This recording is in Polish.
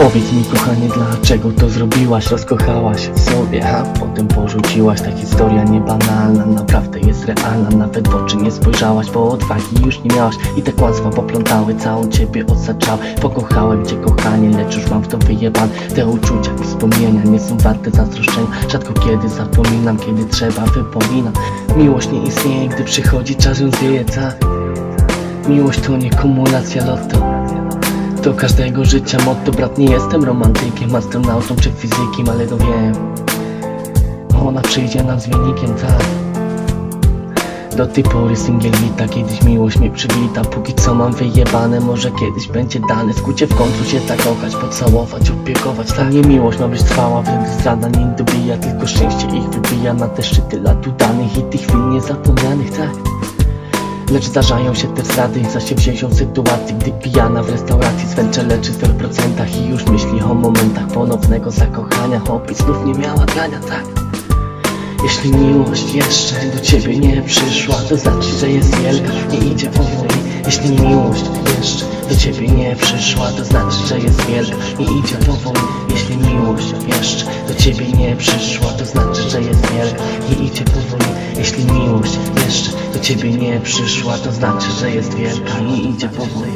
Powiedz mi, kochanie, dlaczego to zrobiłaś? Rozkochałaś w sobie, a potem porzuciłaś. Ta historia niebanalna, naprawdę jest realna. Nawet w oczy nie spojrzałaś, bo odwagi już nie miałaś. I te kłamstwa poplątały, całą ciebie odsaczały. Pokochałem cię, kochanie, lecz już mam w to wyjebane. Te uczucia i wspomnienia nie są warte zazdroszczenia. Rzadko kiedy zapominam, kiedy trzeba, wypominam. Miłość nie istnieje, gdy przychodzi czas ją zjeca. Miłość to nie kumulacja lotto. Do każdego życia motto, brat, nie jestem romantykiem, astronautą czy fizykiem, ale to wiem, ona przyjdzie nam z wynikiem, tak. Do tej pory singiel wita, kiedyś miłość mnie przywita. Póki co mam wyjebane, może kiedyś będzie dane. Skrócie w końcu się zakochać, pocałować, opiekować. Dla mnie miłość ma być trwała, wtedy zdrada nie dobija. Tylko szczęście ich wybija na te szczyty lat udanych i tych chwil niezapomnianych, tak. Lecz zdarzają się te zdrady, za się wzięcią sytuacji, gdy pijana w restauracji swęcze leczy w 100% i już myśli o momentach ponownego zakochania. Oby znów nie miała grania, tak. Jeśli miłość jeszcze do ciebie nie przyszła, to znaczy, że jest wielka, nie idzie powoli. Jeśli miłość jeszcze do ciebie nie przyszła, to znaczy, że jest wielka, nie idzie powoli. Jeśli miłość jeszcze do ciebie nie przyszła, to znaczy, że jest wielka, nie idzie powoli. Jeśli miłość jeszcze do ciebie nie przyszła, to znaczy, że jest wielka, nie idzie powoli.